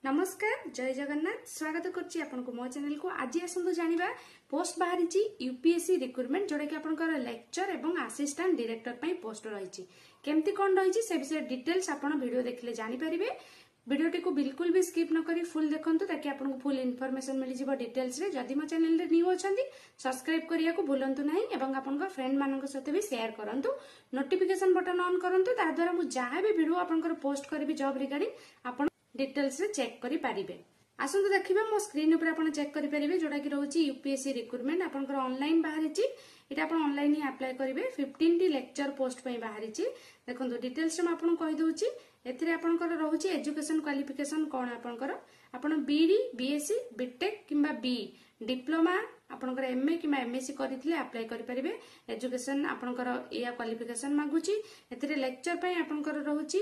नमस्कार जय जगन्नाथ स्वागत करछि आपनको मो चैनल को। आज आसंतु जानिबा पोस्ट बाहरिछि यूपीएससी रिक्रुटमेंट जोडा कि आपनकर लेक्चर एवं असिस्टेंट डायरेक्टर पई पोस्ट रहिछि। केमति कोन रहिछि से विषय डिटेल्स आपण वीडियो देखले जानि परिबे। वीडियोटी को बिल्कुल भी स्किप न करी फुल देखंतु ताकि आपनको फुल इन्फॉर्मेशन मिलि जिवो डिटेल्स रे। जदि मो चैनल रे न्यू अछंती सब्सक्राइब करिया को भूलंतु नाही एवं आपनकर फ्रेंड मानक साथे भी शेयर करंतु। नोटिफिकेशन बटन ऑन करंतु ता द्वारा मु जहां भी वीडियो आपनकर पोस्ट करबी जॉब रिगार्डिंग आपण डिटेल्स रे चेक करि पारिबे। आसंतु देखिबे मो स्क्रीन ऊपर आपण चेक करि परिबे जोडा कि रहउची यूपीएससी रिक्रुटमेंट आपनकर ऑनलाइन बाहरिची। एटा आपण ऑनलाइन ही अप्लाई करिवे। 15 टी लेक्चर पोस्ट पई बाहरिची। देखंतु डिटेल्स रे म आपण कहि दउची। एथिरे आपनकर रहउची एजुकेशन क्वालिफिकेशन कोन आपनकर आपण बीडी बीएससी बीटेक किंबा बी डिप्लोमा आपनकर एमए किंबा एमएससी करिथिले अप्लाई करि परिबे। एजुकेशन आपनकर एया क्वालिफिकेशन मागुची। एथिरे लेक्चर पई आपनकर रहउची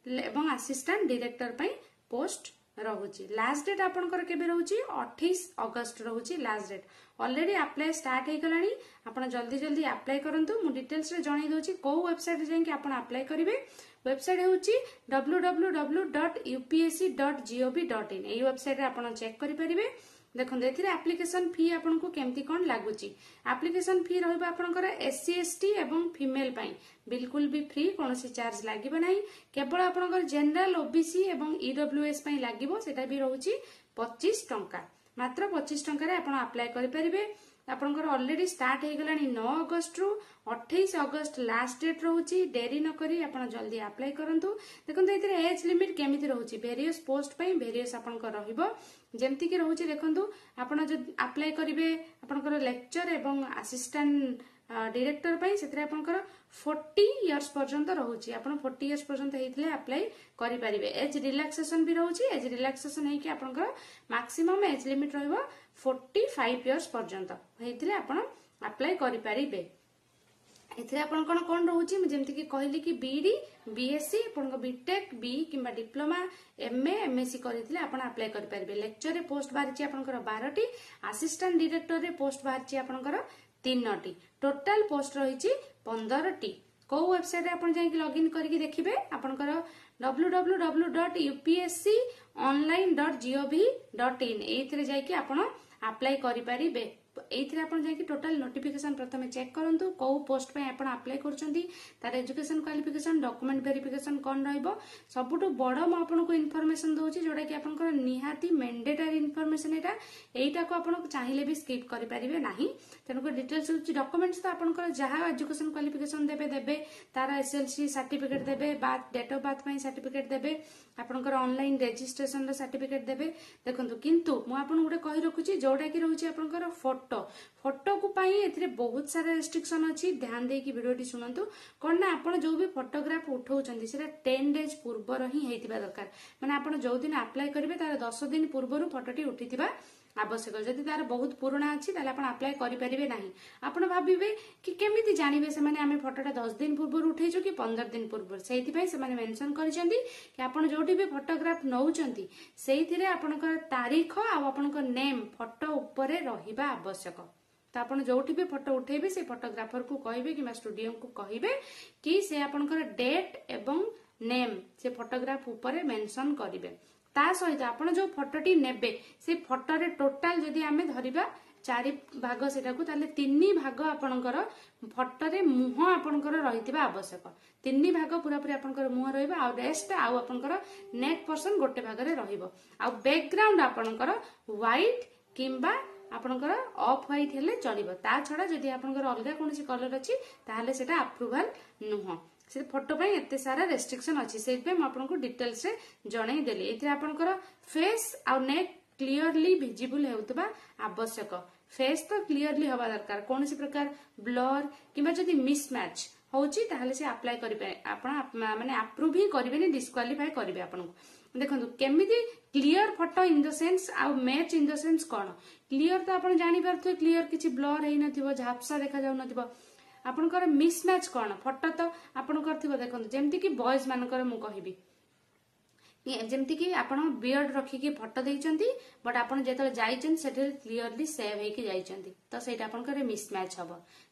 एवं असिस्टेंट डायरेक्टर पई पोस्ट रहुची। लास्ट डेट आपनकर केबे रहुची 28 अगस्त रहुची last date. Already apply start हे गलानी। आपण जल्दी जल्दी अप्लाई करंतु। मु डिटेल्स रे जणाई दोची को वेबसाइट रे जाके आपण अप्लाई करिवे। Website हेउची www.upsc.gov.in। एई वेबसाइट रे आपण चेक करि परिबे। देखो एथिरे एप्लिकेशन फी आपनको केमती कोन लागुची। एप्लिकेशन फी रहबा आपनकर एससी एसटी एवं फीमेल पई बिल्कुल भी फ्री कोनोसी चार्ज लागिबो नाही। केवल आपनकर जनरल ओबीसी एवं ईडब्ल्यूएस पई लागिबो। सेटा भी रहउची 25 टंका। मात्र 25 टंका रे आपण अप्लाई करि परिबे। आपनकर ऑलरेडी स्टार्ट हे गलानी 9 अगस्त रु 28 अगस्त लास्ट डेट रहउची। देरी न करी आपण जल्दी अप्लाई करंतु। देखंतु एथिरे एज लिमिट केमिति रहउची वेरियस पोस्ट पई वेरियस आपनकर रहिबो। जेमति कि रहउची देखंतु आपण ज अप्लाई करिवे आपनकर लेक्चर एवं असिस्टेंट डायरेक्टर पई सेतरे आपनकर 40 इयर्स पर्यंत रहउची। आपण 40 इयर्स पर्यंत हेथिले अप्लाई करि परिबे। एज रिलैक्सेशन भी रहउची। एज रिलैक्सेशन हे कि आपनकर मैक्सिमम एज लिमिट रहइबो 45 इयर्स पर्यंत हेथिले आपण अप्लाई करि परिबे। एथिरे आपण कोन रहउची जेमति कि कहली कि बीडी बीएससी आपण बीटेक बी किंबा डिप्लोमा एमए एमएससी करिथिले आपण अप्लाई करि परिबे। लेक्चर रे पोस्ट बारिची आपनकर 12 टी। असिस्टेंट डायरेक्टर रे पोस्ट बारिची आपनकर 3 टी। टोटल पोस्ट रहिची 15 टी। को वेबसाइट रे आपण जाई लॉगिन करके देखिबे। आपनकर www.upsconline.gov.in एथिरे जाई कि आपण अप्लाई करि परिबे। एथिरे आपण जाई कि टोटल नोटिफिकेशन प्रथमे चेक करंतु को पोस्ट पे आपण अप्लाई करचंती तार एजुकेशन क्वालिफिकेशन डॉक्यूमेंट वेरिफिकेशन कोन रहइबो। सबुटो बडो म आपनको इन्फॉर्मेशन दोची जोडा कि आपनकर निहाती मैंडेटरी इन्फॉर्मेशन एटा को आपण चाहिले भी स्किप करि परिबे नाही। तनको डिटेल्स होची डॉक्यूमेंट्स तो आपनकर जहा एजुकेशन क्वालिफिकेशन देबे तार एसएलसी सर्टिफिकेट देबे बात डेट ऑफ बर्थ पई सर्टिफिकेट देबे आपनकर ऑनलाइन रजिस्ट्रेशन रो सर्टिफिकेट देबे। देखंतु किंतु मु आपन गुडे कहि रखुची जोडा कि रहउची आपनकर फोटो को पाई एथिरे बहुत सारा रेस्ट्रिक्शन अछि। ध्यान दे कि वीडियोटी सुनंतु कोन ना आपण जो भी फोटोग्राफ उठाउचंदी सेटा 10 डेज पूर्व ही हेतिबा दरकार। माने आपण जो दिन अप्लाई करिवे तार 10 दिन पूर्व फोटोटी उठितिबा आवश्यक। जदि तार बहुत पुराना अछि ताले आपण अप्लाई करि परिबे नाही। आपण भाबिबे कि केमिति जानिबे से माने आमे फोटोटा 10 दिन पूर्व उठैछु कि 15 दिन पूर्व। सेहिति पई से माने मेंशन करिसेंती कि आपण जोटी भी फोटोग्राफ नउचंती सेहिथिरे आपणकर तारीख आ आपणकर नेम फोटो ऊपर रहिबा आवश्यक। तो आपण जोटी भी फोटो उठेबे से फोटोग्राफर को कहिबे कि स्टूडियो को कहिबे कि से आपणकर डेट एवं नेम से फोटोग्राफ ऊपर मेंशन करिवे। ता सहित आपण जो फोटोटी नेबे से फोटो रे टोटल जदी आमे धरिबा 4 भाग सेटा को ताले 3 भाग आपणकर फोटो रे मुह आपणकर रहितिबा आवश्यक। 3 भाग पूरा पूरी आपणकर मुह रहिबा आ रेस्ट आ आपणकर नेक पर्सन गोटे भाग रे रहिबो। आ बैकग्राउंड आपणकर व्हाइट किंबा आपणकर ऑफ व्हाइट हेले चलिबो। ता छडा जदी आपणकर अलगा कोनसी कलर अछि ताहाले सेटा अप्रूवल नुह। से फोटो पई एते सारा रेस्ट्रिक्शन अछि। सेहि पे म आपनको डिटेल्स से जणाई देली। एथिरे आपणकर फेस आ नेक क्लियरली विजिबल हेउतबा आवश्यक। फेस तो क्लियरली हवा दरकार। कोनसी प्रकार ब्लर किबा जदी मिसमैच होची ताहाले से अप्लाई करिबे। आपण माने अप्रूव ही करिबे नि डिस्क्वालीफाई करिबे आपनको। देखंतु केमिति clear photo in the sense a match in the sense कोन क्लियर तो आपण जानि परथो क्लियर किछि ब्लर हेइ नथिबो झापसा देखा जाउ नथिबो। आपनकर मिसमैच कोन फोटो तो आपण करथिबो। देखंतु जेमति कि बॉयज मानकर मु कहिबी ଯେମିତି କି ଆପଣ ବିୟର୍ଡ ରଖିକି ଫଟୋ ଦେଇଛନ୍ତି ବଟ୍ ଆପଣ ଯେତେବେଳେ ଯାଇଛନ୍ତି ସେଠାରେ କ୍ଲିୟରଲି ସେଭ୍ ହେଇକି ଯାଇଛନ୍ତି ତ ସେଇଟା ଆପଣଙ୍କର ମିସମ୍ୟାଚ୍ ହବ।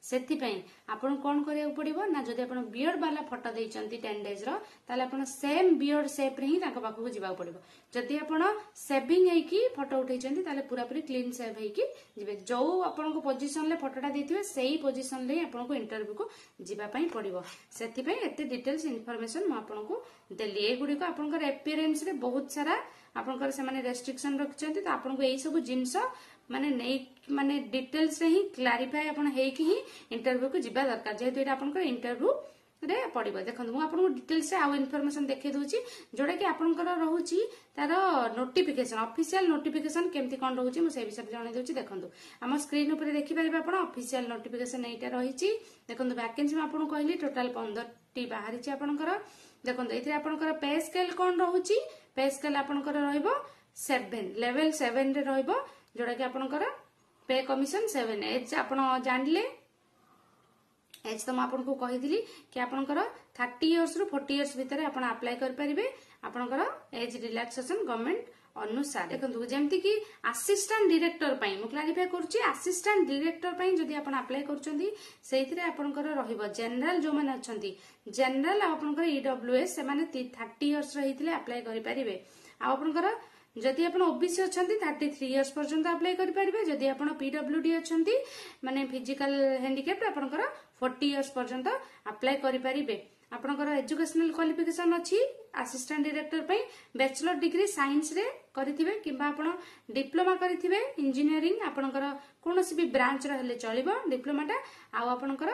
ସେଥିପାଇଁ ଆପଣଙ୍କୁ କଣ କରିବାକୁ ପଡିବ ନା ଯଦି ଆପଣ ବିୟର୍ଡ ବାଲା ଫଟୋ ଦେଇଛନ୍ତି 10 days ର ତାହେଲେ ଆପଣ ସେମ୍ ବିୟର୍ଡ ସେପ୍ ରେ ହିଁ ତାଙ୍କ ପାଖକୁ ଯିବାକୁ ପଡିବ। ଯଦି ଆପଣ ସେଭିଂ ହେଇକି ଫଟୋ ଉଠେଇଛନ୍ତି ତାହେଲେ ପୁରାପୁରି କ୍ଲିନ୍ ସେଭ୍ ହେଇକି ଯିବେ। ଯୋଉ ଆପଣଙ୍କୁ ପୋଜିସନରେ ଫଟୋଟା ଦେଇଥିବେ ସେଇ ପୋଜିସନରେ ହିଁ ଆପଣଙ୍କୁ ଇଣ୍ଟରଭ୍ୟୁକୁ ଯିବା ପାଇଁ ପଡିବ। ସେଥିପାଇଁ ଏତେ ଡିଟେଲ୍ସ ଇନଫର୍ମେସନ ମୁଁ ଆପଣଙ୍କୁ ଦେଲି। ଏଗୁଡିକ ଆପଣଙ୍କର appearance ରେ ବହୁତ ସାରା ଆପଣଙ୍କର ସେମାନେ ରେଷ୍ଟ୍ରିକ୍ସନ ରଖିଛନ୍ତି ତ ଆପଣଙ୍କୁ ଏଇ ସବୁ ଜିନିଷ ମାନେ ଡିଟେଲ୍ସ ରେ ହିଁ କ୍ଲାରିଫାଏ ଆପଣ ହେଇକି ହିଁ ଇଣ୍ଟରଭ୍ୟୁକୁ ଯିବା ଦରକାର ଯେହେତୁ ଏଇଟା ଆପଣଙ୍କର ଇଣ୍ଟରଭ୍ୟୁ ରେ ପଡିବ। ଦେଖନ୍ତୁ ମୁଁ ଆପଣଙ୍କୁ ଡିଟେଲ୍ସ ରେ ଆଉ ଇନଫର୍ମେସନ ଦେଖେଇ ଦଉଛି ଯୋଉଟା କି ଆପଣଙ୍କର ରହୁଛି ତାର ନୋଟିଫିକେସନ ଅଫିସିଆଲ ନୋଟିଫିକେସନ କେମିତି କଣ ରହୁଛି ମୁଁ ସେଇ ବିଷୟରେ ଜଣେଇ ଦଉଛି। ଦେଖନ୍ତୁ ଆମ ସ୍କ୍ରିନ୍ ଉପରେ ଦେଖିପାରିବେ ଆପଣ ଅଫିସିଆଲ ନୋଟିଫିକେସନ ଏଇଟା ରହିଛି। ଦେଖନ୍ତୁ ଭ୍ୟାକେନ୍ସି ମୁଁ ଆପଣଙ୍କୁ କହିଲି ଟୋଟାଲ 15ଟି ବାହାରିଛି ଆପଣଙ୍କର। ଦେଖନ୍ତୁ ଏଥିରେ ଆପଣଙ୍କର ପେ ସ୍କେଲ କଣ ରହୁଛି ପେ ସ୍କେଲ ଆପଣଙ୍କର ରହିବ 7 ଲେଭେଲ 7 ରେ ରହିବ ଯୋଉଟା କି ଆପଣଙ୍କର पे कमिशन 7 एज आपण जानले एज तो आपको कही कि आपंकर 30 इयर्स रु 40 इयर्स भितर आप अप्लाई करेंगे आपंकर एज रिलैक्सेशन गवर्नमेंट अनुसार। देखो जमती कि असिस्टेंट डायरेक्टर क्लारिफाई करुच्ची असिस्टेंट डायरेक्टर जदि आप अप्लाई कर जनरल जो मैंने अच्छा जनरल आपंकर ईडब्ल्यूएस से 30 इयर्स रही अप्लाई करेंगे आपंकर जदि आप ओबीसी अच्छा 33 इयर्स पर्यंत अप्लाई करेंगे जदि आप पीडब्ल्यूडी अच्छा माने फिजिकल हैंडिकैप्ड आपंकर 40 इयर्स पर्यंत अप्लाई करेंगे। आपंकर एजुकेशनल क्वालिफिकेशन अच्छी असिस्टेंट डायरेक्टर पे बैचलर डिग्री साइंस रे करिथिबे किंबा आपण डिप्लोमा करिथिबे इंजीनियरिंग आपणकर कोनोसी भी ब्रांच रहले चलिबो डिप्लोमाटा आ आपणकर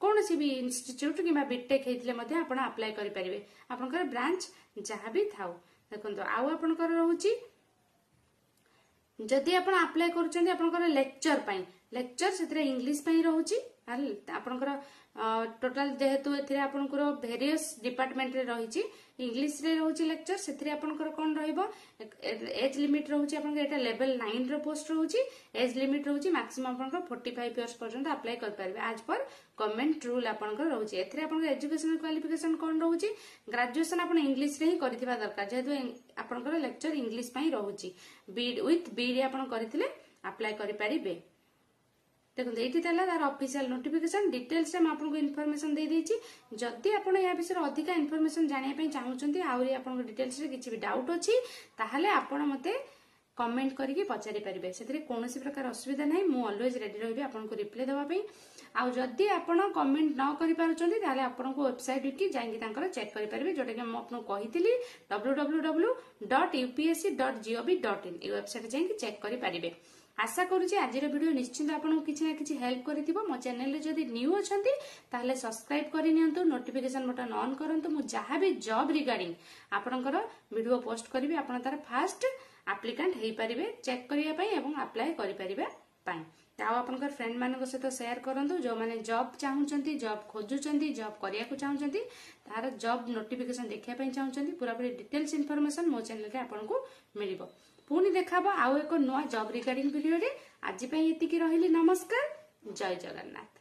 कोनोसी भी इंस्टीट्यूट किंबा बीटेक हेतिले मध्ये आपण अप्लाई करि परिबे आपणकर ब्रांच जहां भी थाउ। देखंतो आ आपणकर रहूची जदि आपण अप्लाई करूचंदी आपणकर लेक्चर पई लेक्चर सेतरे इंग्लिश पई रहूची आपणकर टोटाल जेहेतु एथिरे आपणकर वेरियस डिपार्टमेंट रे रहिची इंग्लिश रे रहूची लेक्चर सेथिरे आपणकर कोन रहइबो एज लिमिट रहूची आपणकर एटा लेवल 9 रो पोस्ट रहूची एज लिमिट रहूची मैक्सिमम आपणकर 45 इयर्स पर्यंत अप्लाई कर परबे एज पर गवर्नमेंट रूल आपणकर रहूची। एथिरे आपणकर एजुकेशनल क्वालिफिकेशन कोन रहूची ग्रेजुएशन आपण इंग्लिश रे ही करिथिबा दरकार जेहेतु आपणकर लेक्चर इंग्लिश पई रहूची बीड विथ बीडी आपण करिथिले अप्लाई करि परिबे। देखो ये तार ऑफिशियल नोटिफिकेशन डिटेल्स में आपको इनफॉरमेशन दे देछि जदि आपण या विषय अधिक इनफॉरमेशन जानिया पई चाहउचंती आउरी आपन डिटेल्स रे किछि भी डाउट अछि ताहले आपण मते कमेंट करके पचारि परिबे सेतरे कोनोसी प्रकार असुविधा नाही मु ऑलवेज रेडी रहबी आपनको रिप्लाई देबा पई। आ जदि आपण कमेंट न करि पारुचंती ताहले आपनको वेबसाइट की जाइंकी तांकर चेक करि परिबे जोटा कि हम आपन कहितली www.upsc.gov.in ए वेबसाइट जाइंकी चेक करि परिबे। आशा करूची आज वीडियो निश्चिंत आपको किसी ना किसी हेल्प करिथिबो। मो चैनल रे जदि न्यू अछंती ताहले सब्सक्राइब करि नियंतु नोटिफिकेशन बटन ऑन करंतु मु जहां भी जॉब रिगार्डिंग आपनकर वीडियो पोस्ट करिवे आपण तार फास्ट एप्लिकेंट हेई परिबे चेक करिया पई एवं अप्लाई करि परिबे पई। ताऊ आपनकर फ्रेंड मानको सहित शेयर करंतु जो माने जॉब चाहउचंती जॉब खोजुचंती जॉब करिया को चाहउचंती तार जॉब नोटिफिकेशन देखिया पई चाहउचंती पूरा पूरी डिटेल्स इनफॉरमेशन मो चैनल रे आपनको मिलिबो। पुणी देखाबो आउ एको नुआ जॉब रिगार्डिंग वीडियो रे आज पई एतिकी रहिली। नमस्कार, जय जगन्नाथ।